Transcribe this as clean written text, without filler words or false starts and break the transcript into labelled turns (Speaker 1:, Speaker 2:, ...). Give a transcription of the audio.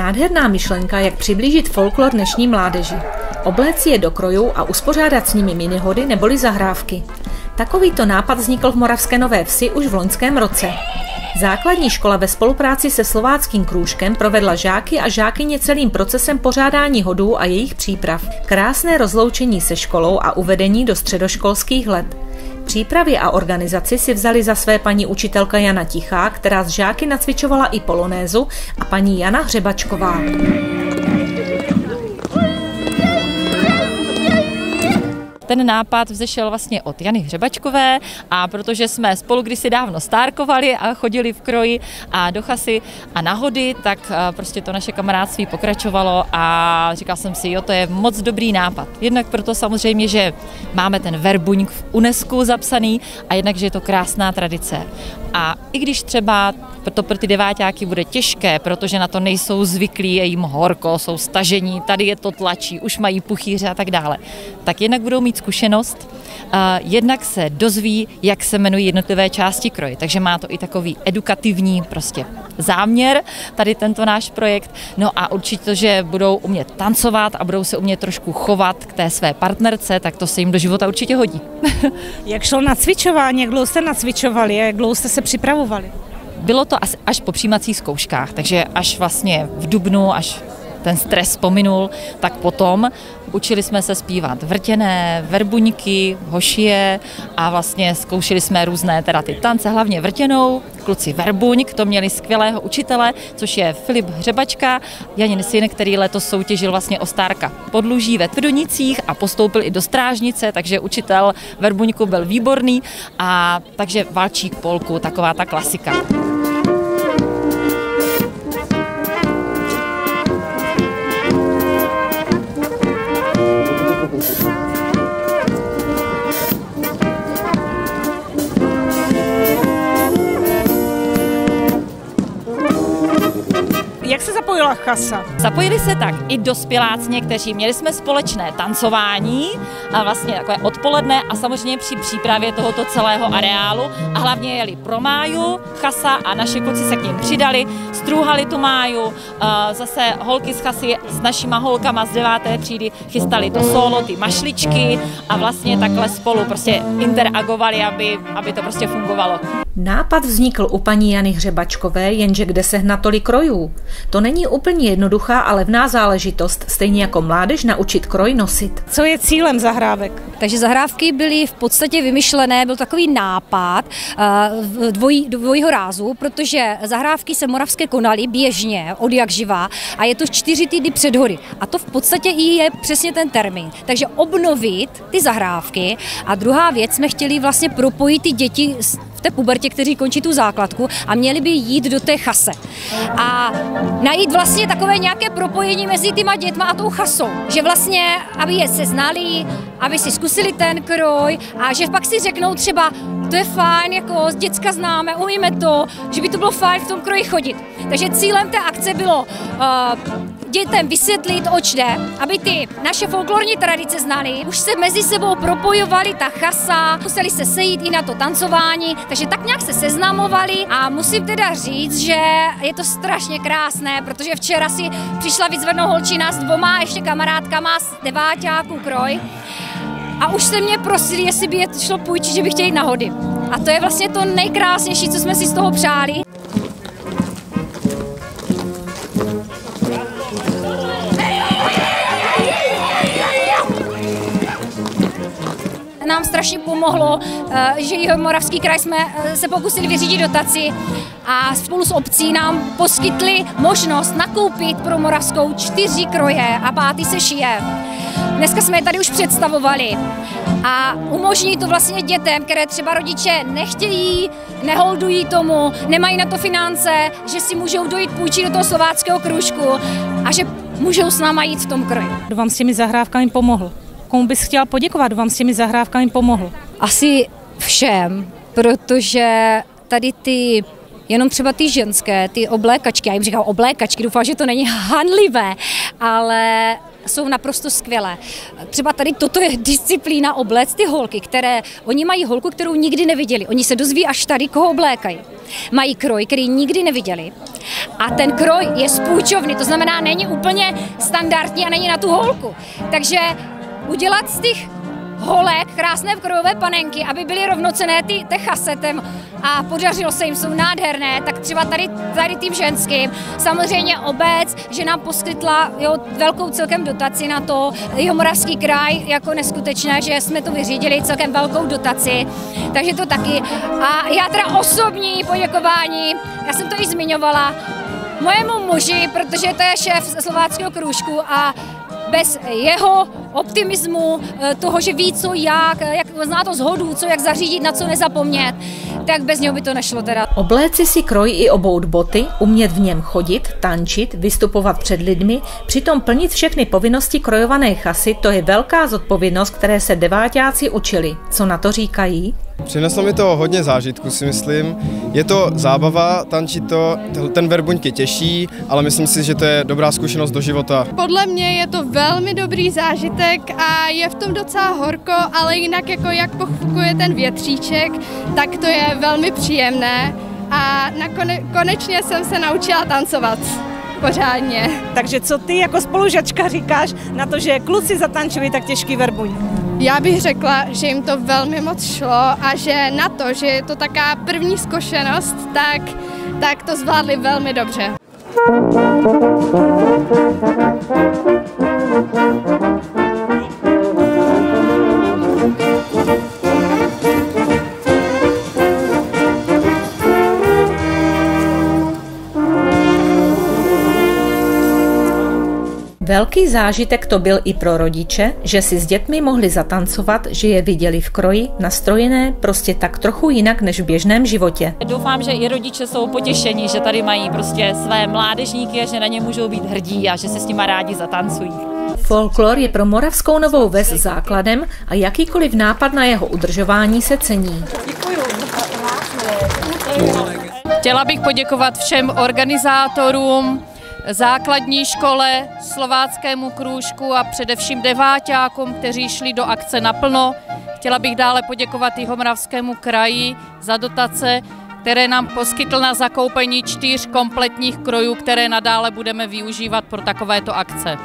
Speaker 1: Nádherná myšlenka, jak přiblížit folklor dnešní mládeži. Obléci je do krojů a uspořádat s nimi minihody neboli zahrávky. Takovýto nápad vznikl v Moravské Nové Vsi už v loňském roce. Základní škola ve spolupráci se slováckým krůžkem provedla žáky a žákyně celým procesem pořádání hodů a jejich příprav. Krásné rozloučení se školou a uvedení do středoškolských let. Přípravy a organizaci si vzali za své paní učitelka Jana Tichá, která s žáky nacvičovala i polonézu, a paní Jana Hřebačková.
Speaker 2: Ten nápad vzešel vlastně od Jany Hřebačkové a protože jsme spolu kdysi dávno stárkovali a chodili v kroji a do chasy a na hody, tak prostě to naše kamarádství pokračovalo a říkal jsem si, jo, to je moc dobrý nápad. Jednak proto samozřejmě, že máme ten verbuňk v UNESCO zapsaný a jednak, že je to krásná tradice. A i když třeba to pro ty deváťáky bude těžké, protože na to nejsou zvyklí, je jim horko, jsou stažení, tady je to tlačí, už mají puchýře a tak dále, tak jednak budou mít zkušenost, jednak se dozví, jak se jmenují jednotlivé části kroje, takže má to i takový edukativní prostě záměr, tady tento náš projekt, no a určitě to, že budou umět tancovat a budou se umět trošku chovat k té své partnerce, tak to se jim do života určitě hodí.
Speaker 3: Jak šlo nacvičování, jak dlouho jste nacvičovali, jak dlouho jste se připravovali?
Speaker 2: Bylo to až po přijímacích zkouškách, takže až vlastně v dubnu, až ten stres pominul, tak potom učili jsme se zpívat vrtěné, verbuňky, hošie a vlastně zkoušeli jsme různé teda ty tance, hlavně vrtěnou, kluci verbuňk, to měli skvělého učitele, což je Filip Hřebačka, Janin syn, který letos soutěžil vlastně o Stárka Podluží ve Tvrdonicích a postoupil i do strážnice, takže učitel verbuňku byl výborný a takže valčík, polku, taková ta klasika.
Speaker 3: Jak se zapojila chasa?
Speaker 2: Zapojili se tak i dospěláci někteří. Měli jsme společné tancování a vlastně takové odpoledne a samozřejmě při přípravě tohoto celého areálu a hlavně jeli pro máju, chasa a naši kluci se k ním přidali, strůhali tu máju, zase holky z chasy s našima holkama z 9. třídy chystali to solo, ty mašličky a vlastně takhle spolu prostě interagovali, aby to prostě fungovalo.
Speaker 1: Nápad vznikl u paní Jany Hřebačkové, jenže kde sehnat tolik krojů? To není úplně jednoduchá a levná záležitost, stejně jako mládež naučit kroj nosit.
Speaker 3: Co je cílem zahrávek?
Speaker 4: Takže zahrávky byly v podstatě vymyšlené, byl takový nápad dvojího rázu, protože zahrávky se moravské konaly běžně od jak živá a je to 4 týdny před hody. A to v podstatě i je přesně ten termín. Takže obnovit ty zahrávky a druhá věc, jsme chtěli vlastně propojit ty děti v té pubertě, kteří končí tu základku a měli by jít do té chase. A najít vlastně takové nějaké propojení mezi těma dětma a tou chasou. Že vlastně, aby je seznali, aby si zkusili ten kroj a že pak si řeknou třeba, to je fajn, jako z děcka známe, umíme to, že by to bylo fajn v tom kroji chodit. Takže cílem té akce bylo dětem vysvětlit, oč jde, aby ty naše folklorní tradice znali, už se mezi sebou propojovali ta chasa, museli se sejít i na to tancování, takže tak nějak se seznamovali a musím teda říct, že je to strašně krásné, protože včera si přišla vyzvednout holčina s 2 ještě kamarádkama z deváťáků kroj a už se mě prosili, jestli by je šlo půjčit, že by chtěli na hody. A to je vlastně to nejkrásnější, co jsme si z toho přáli. Nám strašně pomohlo, že Jihomoravský kraj jsme se pokusili vyřídit dotaci a spolu s obcí nám poskytli možnost nakoupit pro Moravskou 4 kroje a 5. se šije. Dneska jsme je tady už představovali a umožní to vlastně dětem, které třeba rodiče nechtějí, neholdují tomu, nemají na to finance, že si můžou dojít půjčit do toho slováckého krůžku a že můžou s náma jít v tom kroji.
Speaker 3: Kdo vám s těmi zahrávkami pomohl? Komu bys chtěla poděkovat, kdo vám s těmi zahrávkami pomohl?
Speaker 4: Asi všem, protože tady ty, jenom třeba ty ženské, ty oblékačky, já jim říkám oblékačky, doufám, že to není hanlivé, ale jsou naprosto skvělé. Třeba tady toto je disciplína oblec, ty holky, které, oni mají holku, kterou nikdy neviděli. Oni se dozví až tady, koho oblékají. Mají kroj, který nikdy neviděli. a ten kroj je z půjčovny, to znamená, není úplně standardní a není na tu holku. Takže udělat z těch holek krásné krojové panenky, aby byly rovnocenné té chasetem a podařilo se jim, jsou nádherné, tak třeba tady tím ženským. Samozřejmě obec, že nám poskytla velkou celkem dotaci na to, Jihomoravský kraj jako neskutečné, že jsme to vyřídili celkem velkou dotaci, takže to taky. A já teda osobní poděkování, já jsem to i zmiňovala, mojemu muži, protože to je šéf slováckého krůžku a bez jeho optimismu, toho, že ví co jak zná to zhodu, co jak zařídit, na co nezapomnět, tak bez něho by to nešlo teda.
Speaker 1: Obléci si kroj i obout boty, umět v něm chodit, tančit, vystupovat před lidmi, přitom plnit všechny povinnosti krojované chasy, to je velká zodpovědnost, které se deváťáci učili. Co na to říkají?
Speaker 5: Přineslo mi to hodně zážitku, si myslím. Je to zábava, tančit to, ten verbuňk je těžší, ale myslím si, že to je dobrá zkušenost do života.
Speaker 6: Podle mě je to velmi dobrý zážitek a je v tom docela horko, ale jinak jako jak pofukuje ten větříček, tak to je velmi příjemné a konečně jsem se naučila tancovat pořádně.
Speaker 3: Takže co ty jako spolužačka říkáš na to, že kluci zatančují tak těžký verbuň?
Speaker 6: Já bych řekla, že jim to velmi moc šlo a že na to, že je to taká první zkušenost, tak to zvládli velmi dobře.
Speaker 1: Velký zážitek to byl i pro rodiče, že si s dětmi mohli zatancovat, že je viděli v kroji, nastrojené, prostě tak trochu jinak než v běžném životě.
Speaker 2: Doufám, že i rodiče jsou potěšení, že tady mají prostě své mládežníky a že na ně můžou být hrdí a že se s nima rádi zatancují.
Speaker 1: Folklor je pro Moravskou Novou Ves základem a jakýkoliv nápad na jeho udržování se cení.
Speaker 7: Chtěla bych poděkovat všem organizátorům, základní škole, slováckému krůžku a především deváťákům, kteří šli do akce naplno. Chtěla bych dále poděkovat Jihomoravskému kraji za dotace, které nám poskytl na zakoupení 4 kompletních krojů, které nadále budeme využívat pro takovéto akce.